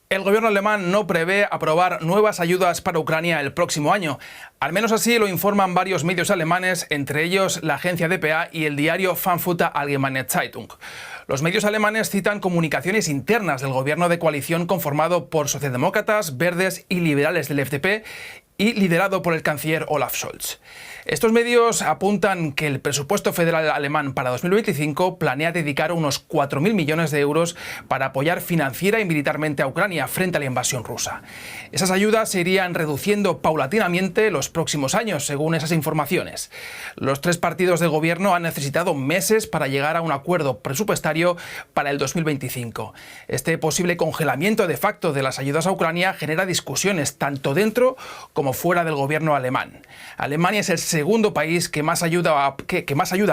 El gobierno alemán no prevé aprobar nuevas ayudas para Ucrania el próximo año. Al menos así lo informan varios medios alemanes, entre ellos la agencia dpa y el diario Frankfurter Allgemeine Zeitung. Los medios alemanes citan comunicaciones internas del gobierno de coalición conformado por socialdemócratas, verdes y liberales del FDP y liderado por el canciller Olaf Scholz. Estos medios apuntan que el presupuesto federal alemán para 2025 planea dedicar unos 4.000 millones de euros para apoyar financiera y militarmente a Ucrania frente a la invasión rusa. Esas ayudas se irían reduciendo paulatinamente los próximos años, según esas informaciones. Los tres partidos de gobierno han necesitado meses para llegar a un acuerdo presupuestario para el 2025. Este posible congelamiento de facto de las ayudas a Ucrania genera discusiones tanto dentro como fuera del gobierno alemán. Alemania es el segundo país que más ayuda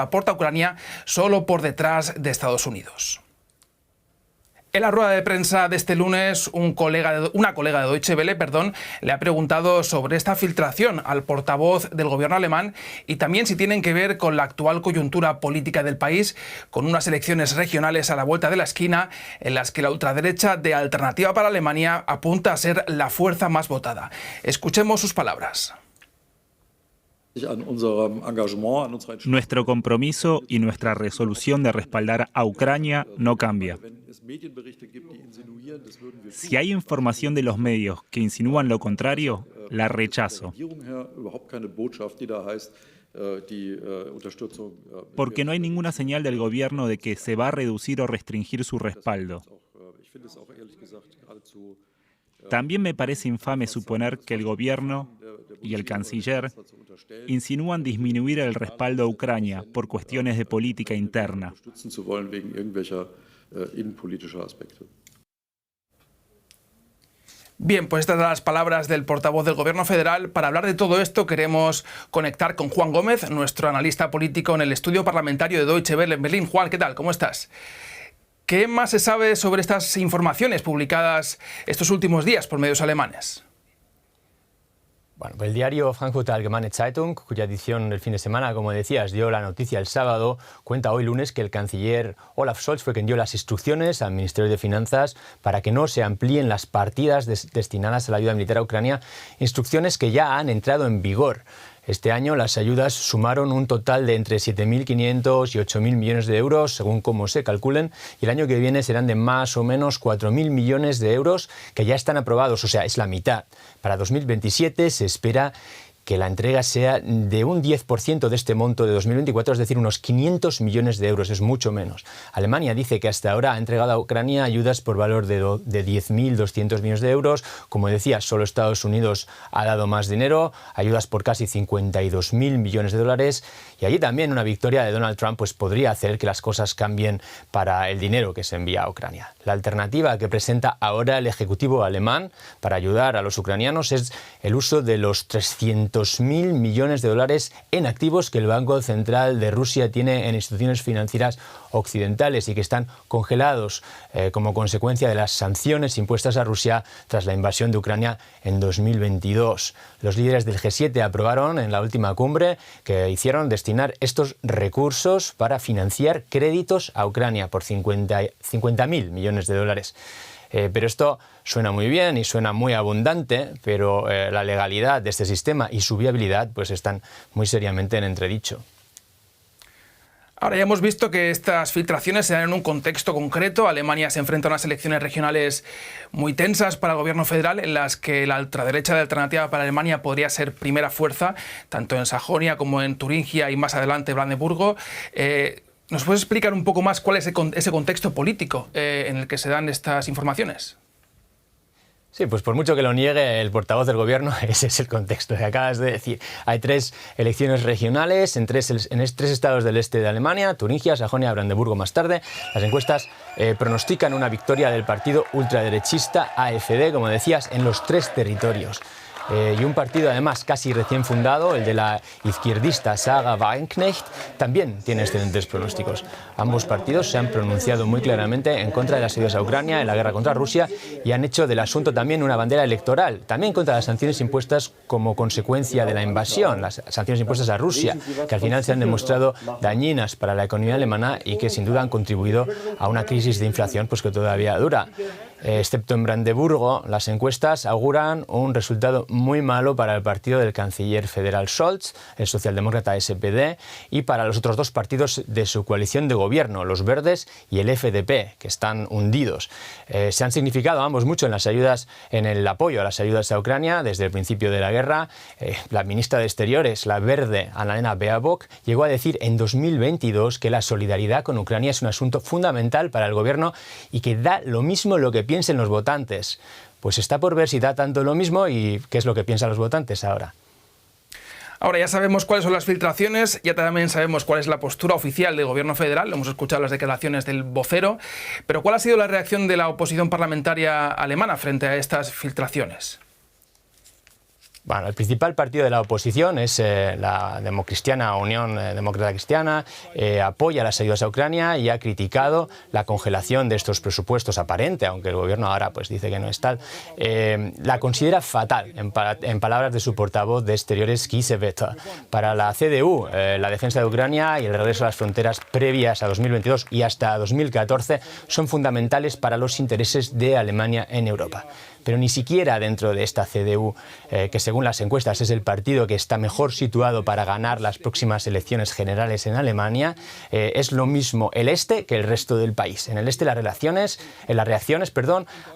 aporta a Ucrania, solo por detrás de Estados Unidos. En la rueda de prensa de este lunes, una colega de Deutsche Welle, le ha preguntado sobre esta filtración al portavoz del gobierno alemán y también si tienen que ver con la actual coyuntura política del país, con unas elecciones regionales a la vuelta de la esquina en las que la ultraderecha de Alternativa para Alemania apunta a ser la fuerza más votada. Escuchemos sus palabras. Nuestro compromiso y nuestra resolución de respaldar a Ucrania no cambia. Si hay información de los medios que insinúan lo contrario, la rechazo. Porque no hay ninguna señal del gobierno de que se va a reducir o restringir su respaldo. También me parece infame suponer que el gobierno y el canciller insinúan disminuir el respaldo a Ucrania por cuestiones de política interna. Bien, pues estas son las palabras del portavoz del Gobierno federal. Para hablar de todo esto queremos conectar con Juan Gómez, nuestro analista político en el estudio parlamentario de Deutsche Welle en Berlín. Juan, ¿qué tal? ¿Cómo estás? ¿Qué más se sabe sobre estas informaciones publicadas estos últimos días por medios alemanes? Bueno, el diario Frankfurter Allgemeine Zeitung, cuya edición del fin de semana, como decías, dio la noticia el sábado, cuenta hoy lunes que el canciller Olaf Scholz fue quien dio las instrucciones al Ministerio de Finanzas para que no se amplíen las partidas destinadas a la ayuda militar a Ucrania, instrucciones que ya han entrado en vigor. Este año las ayudas sumaron un total de entre 7.500 y 8.000 millones de euros, según cómo se calculen, y el año que viene serán de más o menos 4.000 millones de euros que ya están aprobados, o sea, es la mitad. Para 2027 se espera que la entrega sea de un 10% de este monto de 2024, es decir, unos 500 millones de euros, es mucho menos. Alemania dice que hasta ahora ha entregado a Ucrania ayudas por valor de 10.200 millones de euros. Como decía, solo Estados Unidos ha dado más dinero, ayudas por casi 52.000 millones de dólares. Y allí también una victoria de Donald Trump pues, podría hacer que las cosas cambien para el dinero que se envía a Ucrania. La alternativa que presenta ahora el Ejecutivo alemán para ayudar a los ucranianos es el uso de los 300.000 millones de dólares en activos que el Banco Central de Rusia tiene en instituciones financieras occidentales y que están congelados como consecuencia de las sanciones impuestas a Rusia tras la invasión de Ucrania en 2022. Los líderes del G7 aprobaron en la última cumbre que hicieron destinar estos recursos para financiar créditos a Ucrania por 50.000 millones de dólares. Pero esto suena muy bien y suena muy abundante, pero la legalidad de este sistema y su viabilidad pues están muy seriamente en entredicho. Ahora ya hemos visto que estas filtraciones se dan en un contexto concreto. Alemania se enfrenta a unas elecciones regionales muy tensas para el gobierno federal, en las que la ultraderecha de Alternativa para Alemania podría ser primera fuerza, tanto en Sajonia como en Turingia y más adelante Brandeburgo. ¿Nos puedes explicar un poco más cuál es ese contexto político en el que se dan estas informaciones? Sí, pues por mucho que lo niegue el portavoz del gobierno, ese es el contexto que acabas de decir. Hay tres elecciones regionales en tres estados del este de Alemania, Turingia, Sajonia, Brandeburgo más tarde. Las encuestas pronostican una victoria del partido ultraderechista AfD, como decías, en los tres territorios. y un partido además casi recién fundado, el de la izquierdista Sarah Wagenknecht, también tiene excelentes pronósticos. Ambos partidos se han pronunciado muy claramente en contra de las ayudas a Ucrania, en la guerra contra Rusia, y han hecho del asunto también una bandera electoral, también contra las sanciones impuestas como consecuencia de la invasión, las sanciones impuestas a Rusia, que al final se han demostrado dañinas para la economía alemana y que sin duda han contribuido a una crisis de inflación pues que todavía dura. Excepto en Brandeburgo, las encuestas auguran un resultado muy malo para el partido del canciller federal Scholz, el socialdemócrata SPD, y para los otros dos partidos de su coalición de gobierno, los Verdes y el FDP, que están hundidos. Se han significado ambos mucho en el apoyo a las ayudas a Ucrania desde el principio de la guerra. La ministra de Exteriores, la verde Annalena Baerbock, llegó a decir en 2022 que la solidaridad con Ucrania es un asunto fundamental para el gobierno y que da lo mismo lo que piensen los votantes. Pues está por ver si da tanto lo mismo y qué es lo que piensan los votantes ahora. Ahora ya sabemos cuáles son las filtraciones, ya también sabemos cuál es la postura oficial del gobierno federal, hemos escuchado las declaraciones del vocero, pero ¿cuál ha sido la reacción de la oposición parlamentaria alemana frente a estas filtraciones? Bueno, el principal partido de la oposición es la democristiana Unión Demócrata Cristiana, apoya las ayudas a Ucrania y ha criticado la congelación de estos presupuestos aparente, aunque el gobierno ahora pues dice que no es tal. La considera fatal, en palabras de su portavoz de Exteriores, Guy Seebeter. Para la CDU, la defensa de Ucrania y el regreso a las fronteras previas a 2022 y hasta 2014 son fundamentales para los intereses de Alemania en Europa. Pero ni siquiera dentro de esta CDU, que según las encuestas es el partido que está mejor situado para ganar las próximas elecciones generales en Alemania, es lo mismo el este que el resto del país. En el este las reacciones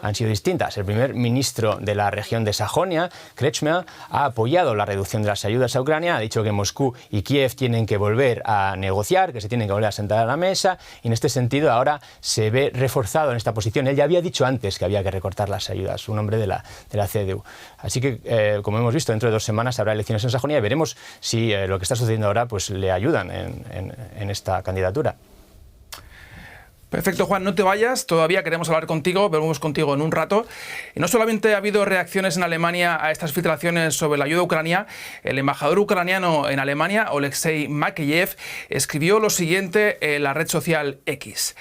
han sido distintas. El primer ministro de la región de Sajonia, Kretschmer, ha apoyado la reducción de las ayudas a Ucrania, ha dicho que Moscú y Kiev tienen que volver a negociar, que se tienen que volver a sentar a la mesa, y en este sentido ahora se ve reforzado en esta posición. Él ya había dicho antes que había que recortar las ayudas, un hombre de la CDU. Así que, como hemos visto, dentro de 2 semanas habrá elecciones en Sajonia y veremos si lo que está sucediendo ahora pues, le ayudan en esta candidatura. Perfecto, Juan, no te vayas, todavía queremos hablar contigo, volvemos contigo en un rato. Y no solamente ha habido reacciones en Alemania a estas filtraciones sobre la ayuda a Ucrania, el embajador ucraniano en Alemania, Oleksiy Makeyev, escribió lo siguiente en la red social X.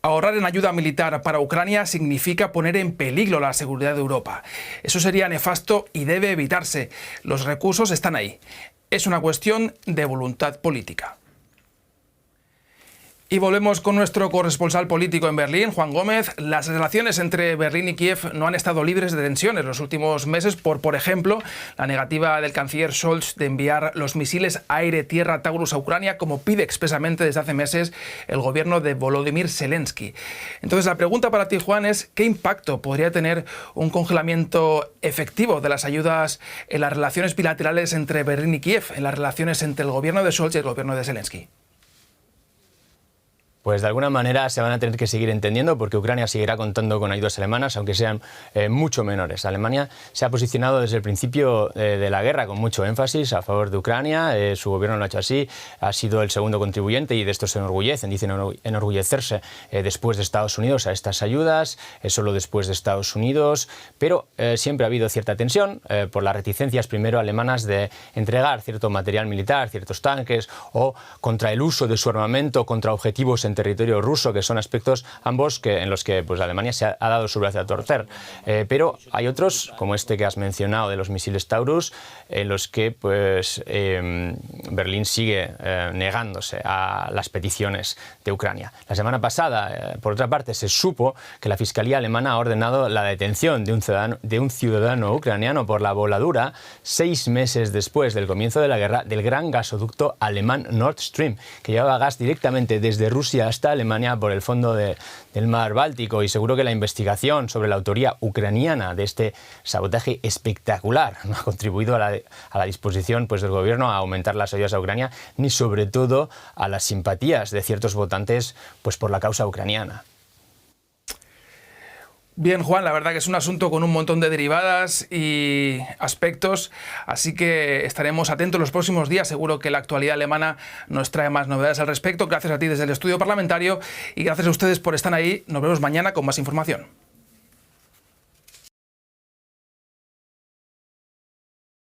Ahorrar en ayuda militar para Ucrania significa poner en peligro la seguridad de Europa. Eso sería nefasto y debe evitarse. Los recursos están ahí. Es una cuestión de voluntad política. Y volvemos con nuestro corresponsal político en Berlín, Juan Gómez. Las relaciones entre Berlín y Kiev no han estado libres de tensiones los últimos meses por ejemplo, la negativa del canciller Scholz de enviar los misiles aire-tierra Taurus a Ucrania, como pide expresamente desde hace meses el gobierno de Volodymyr Zelensky. Entonces, la pregunta para ti, Juan, es ¿qué impacto podría tener un congelamiento efectivo de las ayudas en las relaciones bilaterales entre Berlín y Kiev, en las relaciones entre el gobierno de Scholz y el gobierno de Zelensky? Pues de alguna manera se van a tener que seguir entendiendo porque Ucrania seguirá contando con ayudas alemanas, aunque sean mucho menores. Alemania se ha posicionado desde el principio de la guerra con mucho énfasis a favor de Ucrania. Su gobierno lo ha hecho así, ha sido el segundo contribuyente y de esto se enorgullecen, dicen enorgullecerse después de Estados Unidos a estas ayudas, solo después de Estados Unidos, pero siempre ha habido cierta tensión por las reticencias primero alemanas de entregar cierto material militar, ciertos tanques o contra el uso de su armamento contra objetivos en territorio ruso, que son aspectos ambos en los que pues, Alemania se ha dado su brazo a torcer. Pero hay otros, como este que has mencionado de los misiles Taurus, en los que pues, Berlín sigue negándose a las peticiones de Ucrania. La semana pasada, por otra parte, se supo que la Fiscalía alemana ha ordenado la detención de un ciudadano ucraniano por la voladura 6 meses después del comienzo de la guerra del gran gasoducto alemán Nord Stream, que llevaba gas directamente desde Rusia hasta Alemania por el fondo del mar Báltico, y seguro que la investigación sobre la autoría ucraniana de este sabotaje espectacular no ha contribuido a la disposición pues, del gobierno a aumentar las ayudas a Ucrania, ni sobre todo a las simpatías de ciertos votantes pues, por la causa ucraniana. Bien, Juan, la verdad que es un asunto con un montón de derivadas y aspectos, así que estaremos atentos los próximos días. Seguro que la actualidad alemana nos trae más novedades al respecto. Gracias a ti desde el estudio parlamentario y gracias a ustedes por estar ahí. Nos vemos mañana con más información.